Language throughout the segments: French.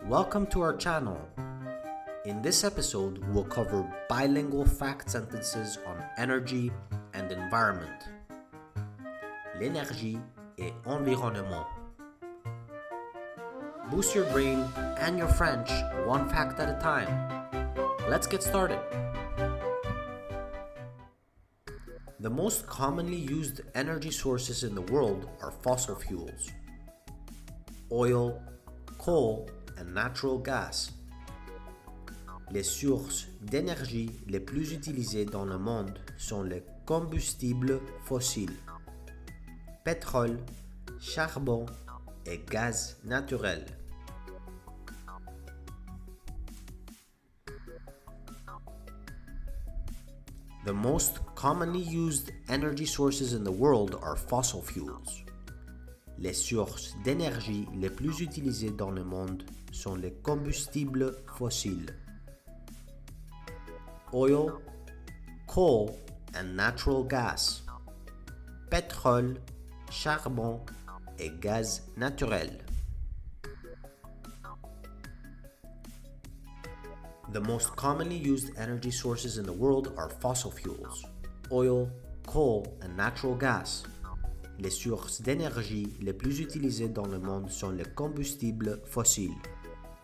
Welcome to our channel. In this episode, we'll cover bilingual fact sentences on energy and environment. L'énergie et environnement. Boost your brain and your French one fact at a time. Let's get started. The most commonly used energy sources in the world are fossil fuels: oil, coal, and natural gas. Les sources d'énergie les plus utilisées dans le monde sont les combustibles fossiles: pétrole, charbon et gaz naturel. The most commonly used energy sources in the world are fossil fuels. Les sources d'énergie les plus utilisées dans le monde sont les combustibles fossiles: oil, coal, and natural gas, pétrole, charbon et gaz naturel. The most commonly used energy sources in the world are fossil fuels: oil, coal, and natural gas. Les sources d'énergie les plus utilisées dans le monde sont les combustibles fossiles: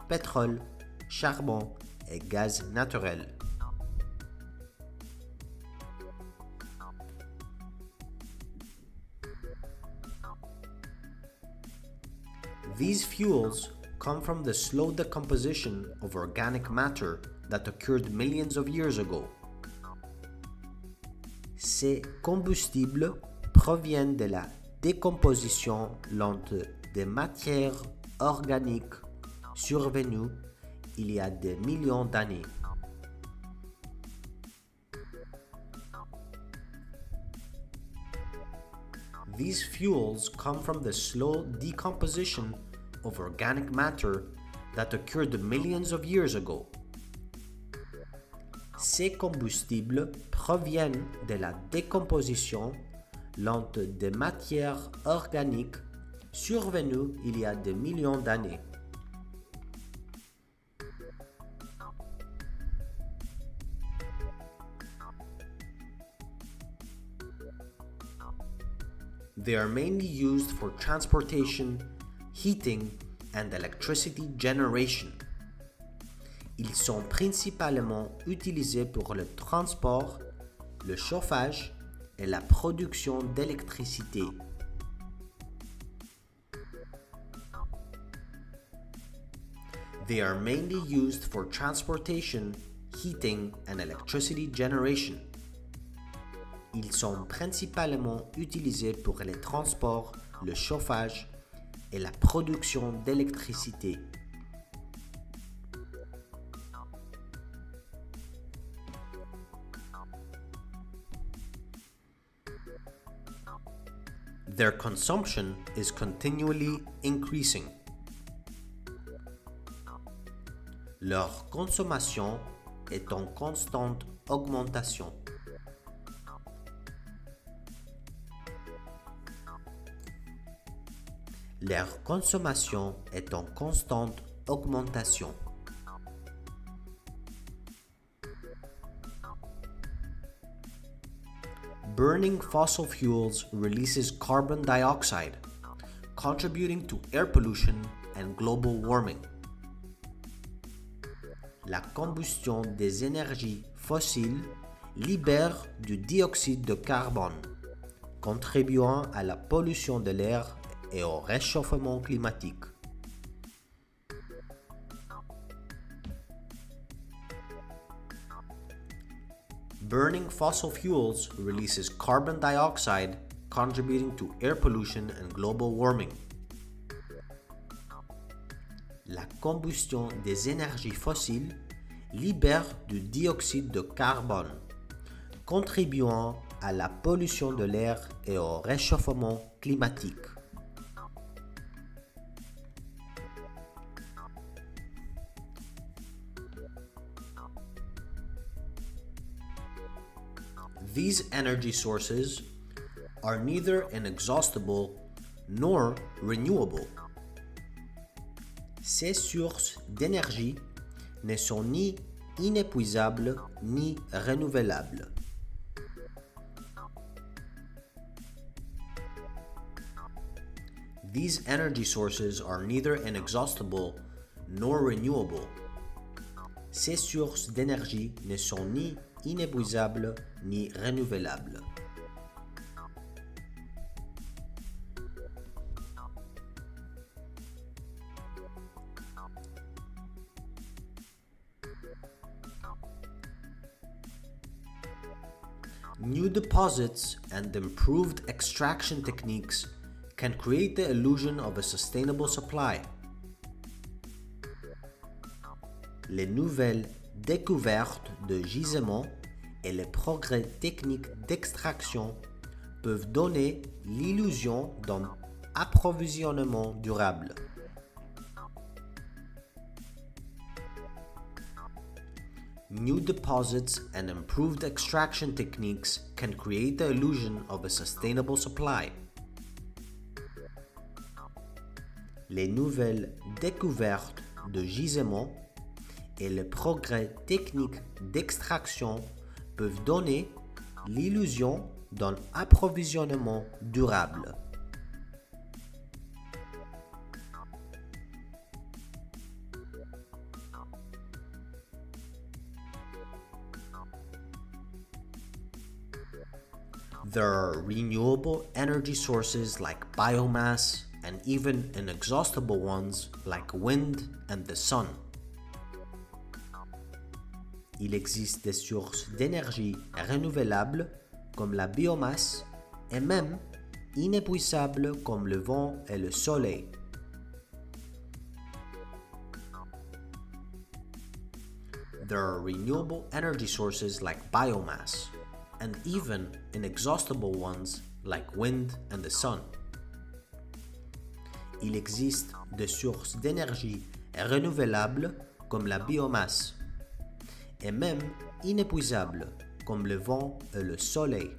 pétrole, charbon et gaz naturel. These fuels come from the slow decomposition of organic matter that occurred millions of years ago. Ces combustibles proviennent de la décomposition lente des matières organiques survenues il y a des millions d'années. These fuels come from the slow decomposition of organic matter that occurred millions of years ago. Ces combustibles proviennent de la décomposition lente des matières organiques survenues il y a des millions d'années. They are mainly used for transportation, heating, and electricity generation. Ils sont principalement utilisés pour le transport, le chauffage et la production d'électricité. They are mainly used for transportation, heating, and electricity generation. Ils sont principalement utilisés pour les transports, le chauffage et la production d'électricité. Their consumption is continually increasing. Leur consommation est en constante augmentation. Leur consommation est en constante augmentation. Burning fossil fuels releases carbon dioxide, contributing to air pollution and global warming. La combustion des énergies fossiles libère du dioxyde de carbone, contribuant à la pollution de l'air et au réchauffement climatique. Burning fossil fuels releases carbon dioxide, contributing to air pollution and global warming. La combustion des énergies fossiles libère du dioxyde de carbone, contribuant à la pollution de l'air et au réchauffement climatique. These energy sources are neither inexhaustible nor renewable. Ces sources d'énergie ne sont ni inépuisables ni renouvelables. These energy sources are neither inexhaustible nor renewable. Ces sources d'énergie ne sont ni inépuisables ni renouvelables. New deposits and improved extraction techniques can create the illusion of a sustainable supply. Les nouvelles découvertes de gisements et les progrès techniques d'extraction peuvent donner l'illusion d'un approvisionnement durable. New deposits and improved extraction techniques can create the illusion of a sustainable supply. Les nouvelles découvertes de gisements et les progrès techniques d'extraction peuvent donner l'illusion d'un approvisionnement durable. There are renewable energy sources like biomass and even inexhaustible ones like wind and the sun. Il existe des sources d'énergie renouvelables comme la biomasse et même inépuisables comme le vent et le soleil. There are renewable energy sources like biomass and even inexhaustible ones like wind and the sun. Il existe des sources d'énergie renouvelables comme la biomasse et même inépuisables comme le vent et le soleil.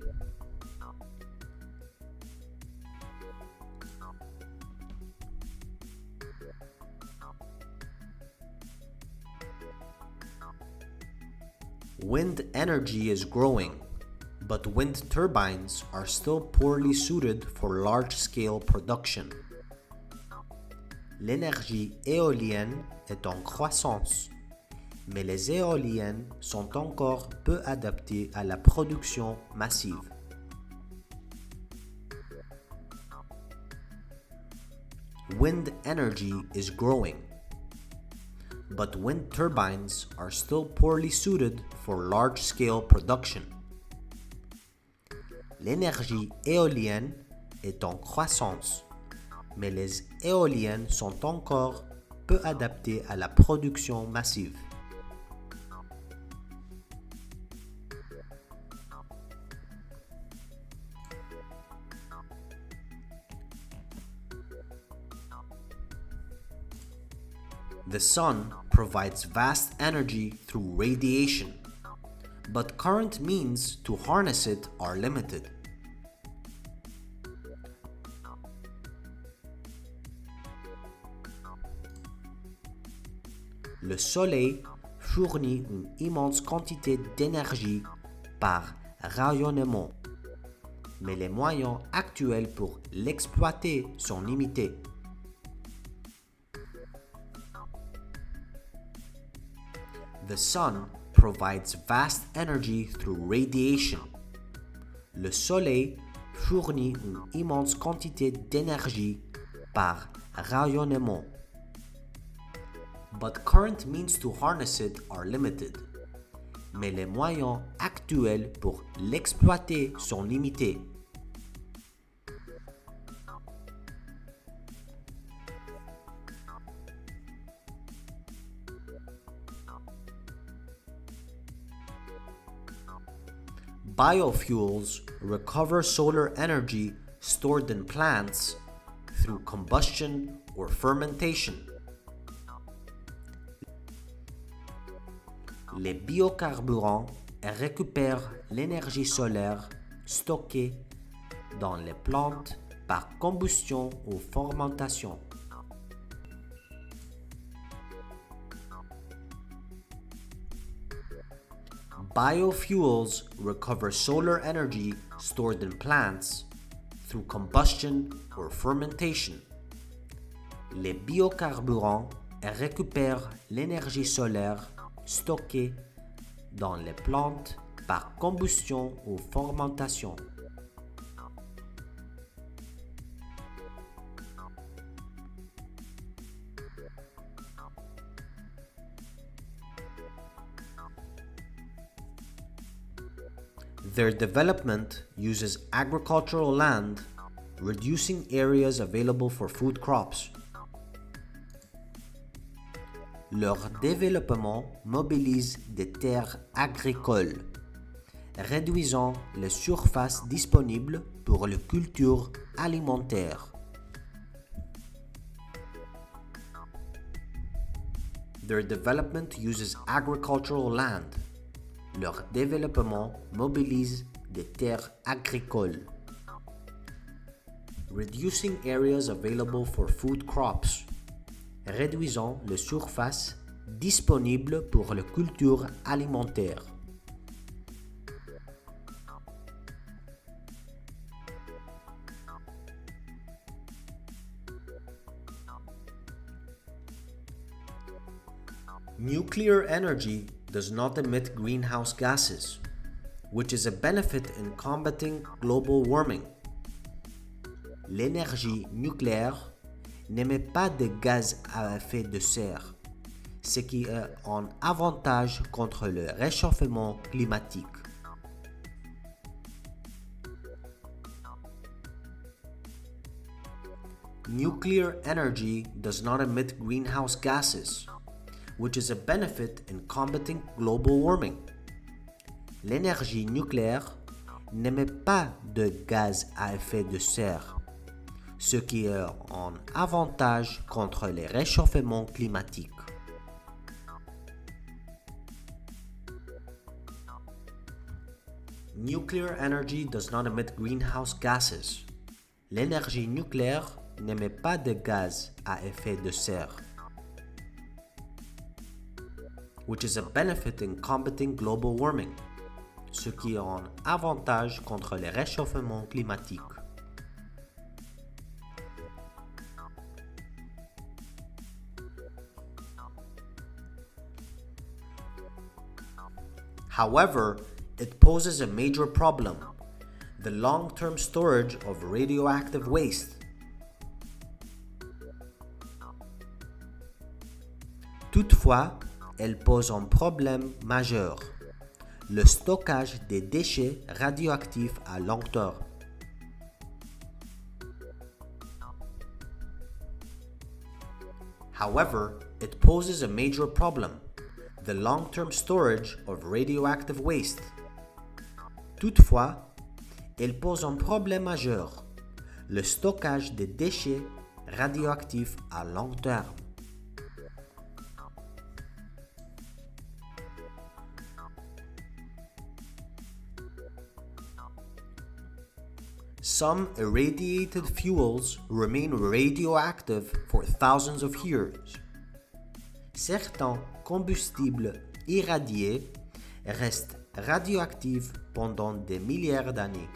Wind energy is growing, but wind turbines are still poorly suited for large-scale production. L'énergie éolienne est en croissance, mais les éoliennes sont encore peu adaptées à la production massive. Wind energy is growing, but wind turbines are still poorly suited for large-scale production. L'énergie éolienne est en croissance, mais les éoliennes sont encore peu adaptées à la production massive. The sun provides vast energy through radiation, but current means to harness it are limited. Le soleil fournit une immense quantité d'énergie par rayonnement, mais les moyens actuels pour l'exploiter sont limités. The sun provides vast energy through radiation. Le soleil fournit une immense quantité d'énergie par rayonnement. But current means to harness it are limited. Mais les moyens actuels pour l'exploiter sont limités. Biofuels recover solar energy stored in plants through combustion or fermentation. Les biocarburants récupèrent l'énergie solaire stockée dans les plantes par combustion ou fermentation. Biofuels recover solar energy stored in plants through combustion or fermentation. Les biocarburants récupèrent l'énergie solaire stockée dans les plantes par combustion ou fermentation. Their development uses agricultural land, reducing areas available for food crops. Leur développement mobilise des terres agricoles, réduisant les surfaces disponibles pour les cultures alimentaires. Their development uses agricultural land. Leur développement mobilise des terres agricoles, reducing areas available for food crops, réduisant les surfaces disponibles pour les cultures alimentaires. Nuclear energy does not emit greenhouse gases, which is a benefit in combating global warming. L'énergie nucléaire n'émet pas de gaz à effet de serre, ce qui est un avantage contre le réchauffement climatique. Nuclear energy does not emit greenhouse gases, which is a benefit in combating global warming. L'énergie nucléaire n'émet pas de gaz à effet de serre, ce qui est un avantage contre les réchauffements climatiques. Nuclear energy does not emit greenhouse gases. L'énergie nucléaire n'émet pas de gaz à effet de serre, which is a benefit in combating global warming, ce qui est un avantage contre les réchauffements climatiques. However, it poses a major problem: the long-term storage of radioactive waste. Toutefois, elle pose un problème majeur: le stockage des déchets radioactifs à long terme. However, it poses a major problem: the long-term storage of radioactive waste. Toutefois, elle pose un problème majeur: le stockage des déchets radioactifs à long terme. Some irradiated fuels remain radioactive for thousands of years. Certains combustibles irradiés restent radioactifs pendant des milliers d'années.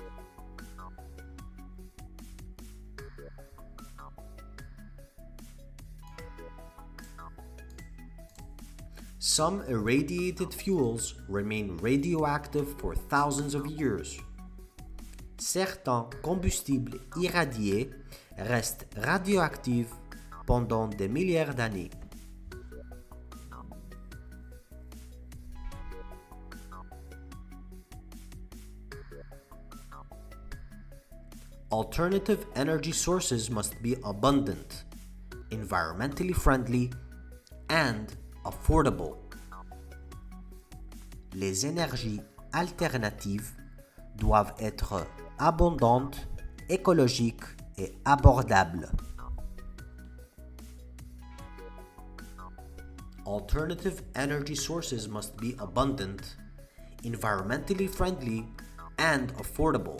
Some irradiated fuels remain radioactive for thousands of years. Certains combustibles irradiés restent radioactifs pendant des milliers d'années. Alternative energy sources must be abundant, environmentally friendly, and affordable. Les énergies alternatives doivent être abondantes, écologiques et abordables. Alternative energy sources must be abundant, environmentally friendly, and affordable.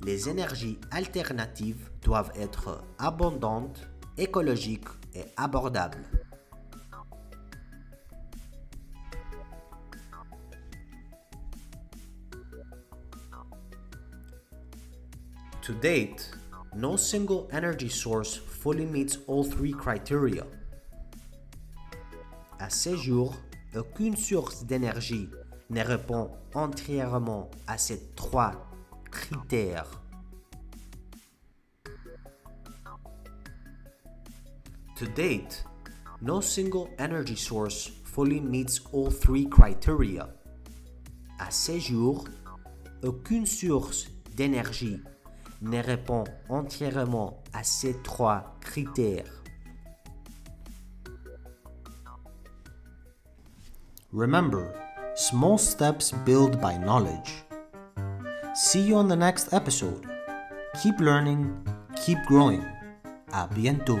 Les énergies alternatives doivent être abondantes, écologiques et abordables. To date, no single energy source fully meets all three criteria. À ce jour, aucune source d'énergie ne répond entièrement à ces trois critères. To date, no single energy source fully meets all three criteria. À ce jour, aucune source d'énergie ne répond entièrement à ces trois critères. Remember, small steps build by knowledge. See you on the next episode. Keep learning, keep growing. À bientôt.